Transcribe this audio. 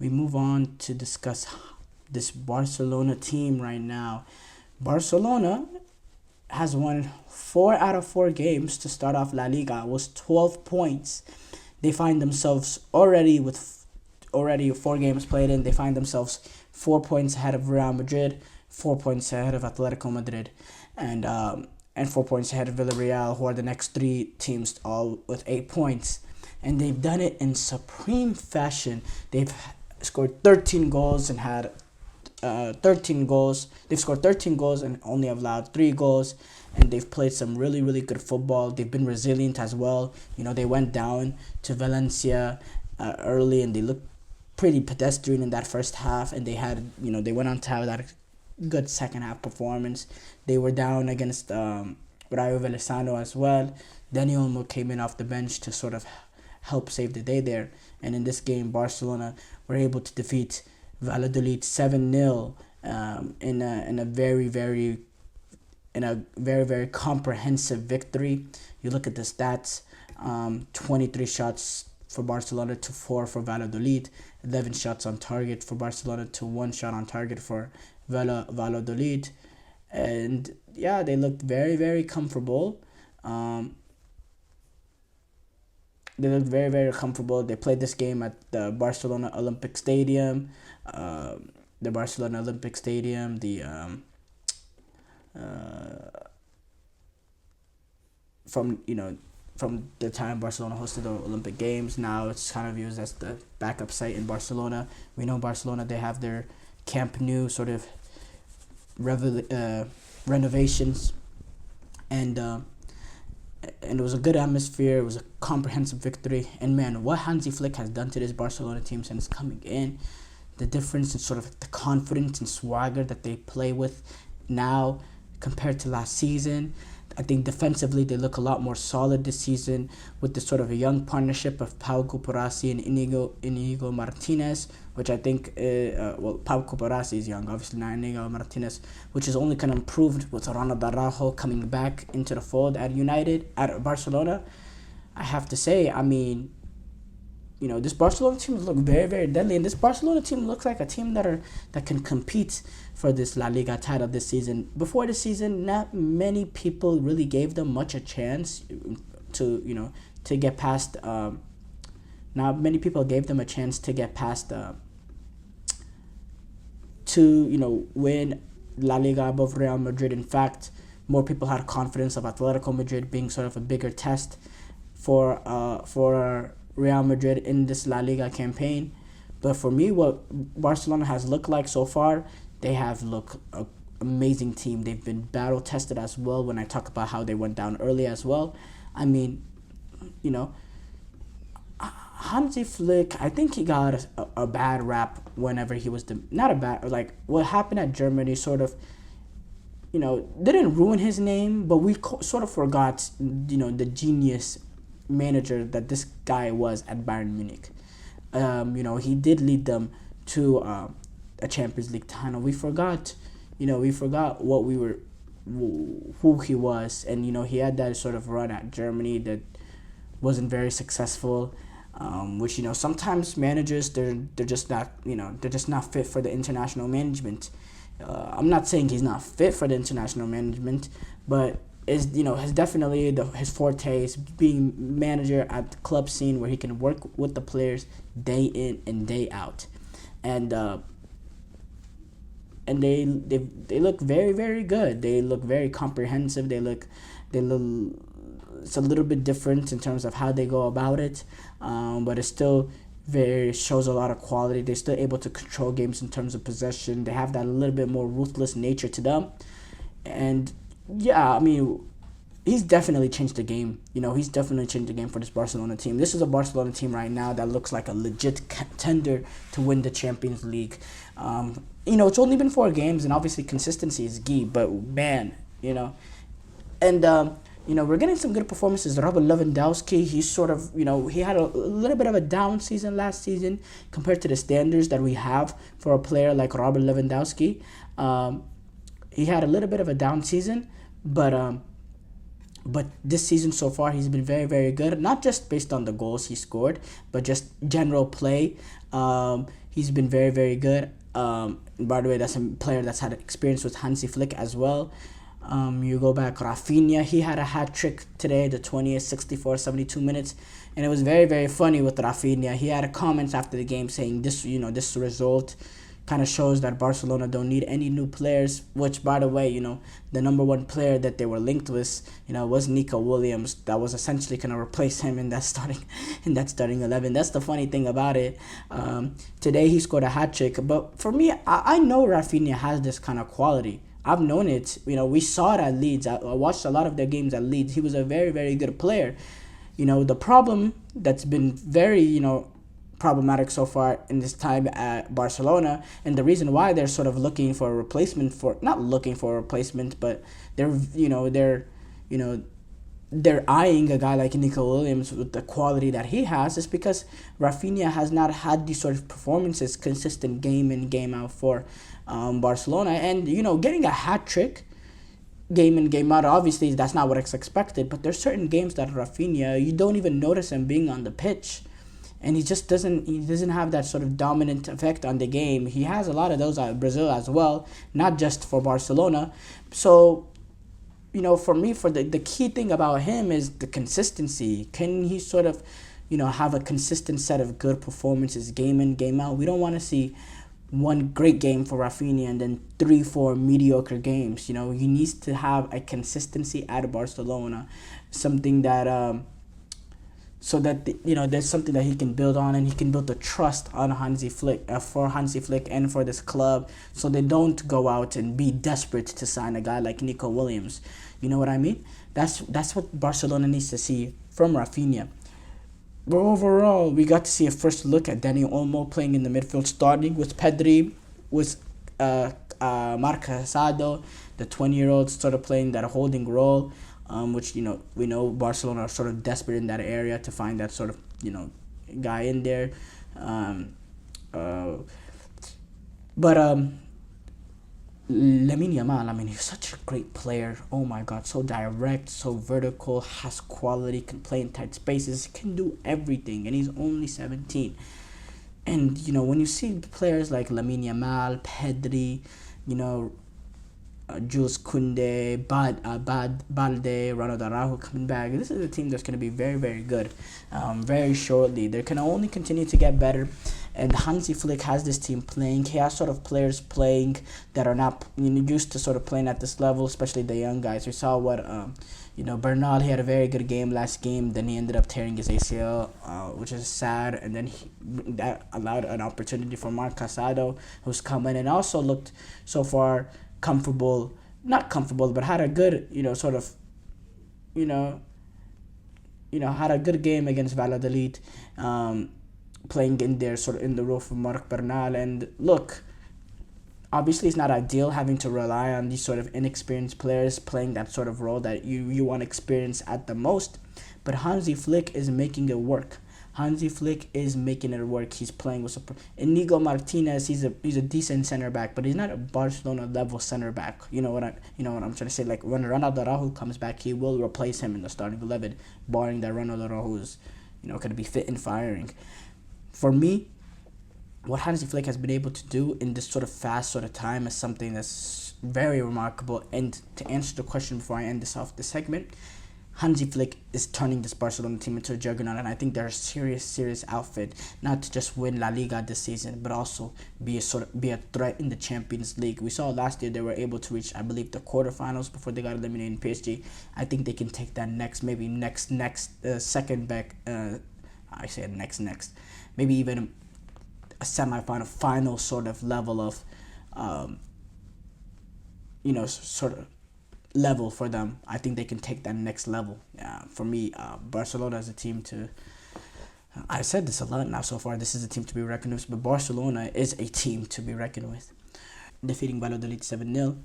we move on to discuss this Barcelona team right now. Barcelona has won 4 out of 4 games to start off La Liga. It was 12 points. They find themselves already 4 games played in. They find themselves 4 points ahead of Real Madrid, 4 points ahead of Atletico Madrid, and 4 points ahead of Villarreal, who are the next 3 teams, all with 8 points. And they've done it in supreme fashion. They've scored 13 goals and had 13 goals. They've scored 13 goals and only allowed 3 goals. And they've played some really, really good football. They've been resilient as well. They went down to Valencia early, and they looked pretty pedestrian in that first half. And they went on to have that good second half performance. They were down against Rayo Vallecano as well. Daniel Olmo came in off the bench to sort of help save the day there. And in this game, Barcelona were able to defeat Valladolid 7-0 in a very, very very comprehensive victory. You look at the stats: 23 shots for Barcelona to 4 for Valladolid, 11 shots on target for Barcelona to 1 shot on target for Valladolid. And yeah, they looked very, very comfortable. They looked very, very comfortable. They played this game at the Barcelona Olympic Stadium. The Barcelona Olympic Stadium, from the time Barcelona hosted the Olympic Games, now it's kind of used as the backup site in Barcelona. We know Barcelona, they have their Camp Nou sort of renovations, and it was a good atmosphere. It was a comprehensive victory. And man, what Hansi Flick has done to this Barcelona team since coming in, the difference in sort of the confidence and swagger that they play with now compared to last season. I think defensively they look a lot more solid this season with the sort of a young partnership of Pau Cuparasi and Inigo Martinez, which I think, Pau Cuparasi is young, obviously not Inigo Martinez, which is only kind of improved with Ronald Araujo coming back into the fold at Barcelona. I have to say, I mean, this Barcelona team look very, very deadly, and this Barcelona team looks like a team that can compete for this La Liga title this season. Before the season, not many people really gave them much a chance to get past. Not many people gave them a chance to get past to win La Liga above Real Madrid. In fact, more people had confidence of Atletico Madrid being sort of a bigger test for Real Madrid in this La Liga campaign. But for me, what Barcelona has looked like so far, they have looked an amazing team. They've been battle tested as well when I talk about how they went down early as well. I mean, Hansi Flick, I think he got a bad rap whenever he was what happened at Germany sort of, didn't ruin his name, but we sort of forgot, the genius manager that this guy was at Bayern Munich. He did lead them to a Champions League title. We forgot who he was, and he had that sort of run at Germany that wasn't very successful. Which sometimes managers they're just not fit for the international management. I'm not saying he's not fit for the international management, but has definitely his forte is being manager at the club scene where he can work with the players day in and day out, and they look very, very good. They look very comprehensive. They look it's a little bit different in terms of how they go about it, but it still shows a lot of quality. They're still able to control games in terms of possession. They have that little bit more ruthless nature to them, and yeah, I mean, he's definitely changed the game. He's definitely changed the game for this Barcelona team. This is a Barcelona team right now that looks like a legit contender to win the Champions League. It's only been 4 games, and obviously consistency is key. But man, and we're getting some good performances. Robert Lewandowski, he's sort of, he had a little bit of a down season last season compared to the standards that we have for a player like Robert Lewandowski. He had a little bit of a down season, but But this season so far, he's been very, very good. Not just based on the goals he scored, but just general play. He's been very, very good. By the way, that's a player that's had experience with Hansi Flick as well. You go back, Rafinha, he had a hat trick today, the 20th, 64, 72 minutes. And it was very, very funny with Rafinha. He had a comments after the game saying this result kind of shows that Barcelona don't need any new players, which, by the way, the number one player that they were linked with, was Nico Williams. That was essentially going to replace him in that starting 11. That's the funny thing about it. Today he scored a hat trick, but for me, I know Rafinha has this kind of quality. I've known it. We saw it at Leeds. I watched a lot of their games at Leeds. He was a very, very good player. The problem that's been very, problematic so far in this time at Barcelona, and the reason why they're sort of looking for a replacement not looking for a replacement, but they're eyeing a guy like Nico Williams with the quality that he has, is because Rafinha has not had these sort of performances consistent game in, game out for Barcelona. And getting a hat trick game in, game out, obviously that's not what is expected, but there's certain games that Rafinha, you don't even notice him being on the pitch, and he doesn't have that sort of dominant effect on the game. He has a lot of those at Brazil as well, not just for Barcelona. So for me, the key thing about him is the consistency. Can he sort of have a consistent set of good performances game in, game out? We don't want to see one great game for Rafinha and then 3-4 mediocre games. He needs to have a consistency at Barcelona, something that so that there's something that he can build on, and he can build the trust on Hansi Flick and for this club, so they don't go out and be desperate to sign a guy like Nico Williams. You know what I mean? That's what Barcelona needs to see from Rafinha. But overall, we got to see a first look at Dani Olmo playing in the midfield, starting with Pedri, with Marc Casado, the 20-year-old, started playing that holding role. Which we know Barcelona are sort of desperate in that area to find that sort of guy in there. But Lamine Yamal, he's such a great player. Oh my God, so direct, so vertical, has quality, can play in tight spaces, can do everything, and he's only 17. And when you see players like Lamine Yamal, Pedri, Jules Koundé, Balde, Ronald Araujo coming back. This is a team that's going to be very, very good very shortly. They're going to only continue to get better. And Hansi Flick has this team playing. He has sort of players playing that are not used to sort of playing at this level, especially the young guys. We saw what, Bernal, he had a very good game last game. Then he ended up tearing his ACL, which is sad. And then that allowed an opportunity for Marc Casado, who's come in and also looked so far not comfortable, but had a good, had a good game against Valladolid, playing in there, sort of in the role for Marc Bernal. And look, obviously it's not ideal having to rely on these sort of inexperienced players playing that sort of role that you want experience at the most, but Hansi Flick is making it work. Hansi Flick is making it work. He's playing with Inigo Martinez. He's a decent center back, but he's not a Barcelona level center back. You know what I'm trying to say. Like when Ronald Araujo comes back, he will replace him in the starting 11, barring that Ronald Araujo is going to be fit and firing. For me, what Hansi Flick has been able to do in this sort of fast sort of time is something that's very remarkable. And to answer the question before I end this segment, Hansi Flick is turning this Barcelona team into a juggernaut, and I think they're a serious outfit, not to just win La Liga this season, but also be a threat in the Champions League. We saw last year they were able to reach, I believe, the quarterfinals before they got eliminated in PSG. I think they can take that next second back. I say next, maybe even a semifinal, final sort of level of, sort of level for them. I think they can take that next level. For me, Barcelona is a team to... I said this a lot now so far. This is a team to be reckoned with, but Barcelona is a team to be reckoned with. Defeating Valladolid 7-0.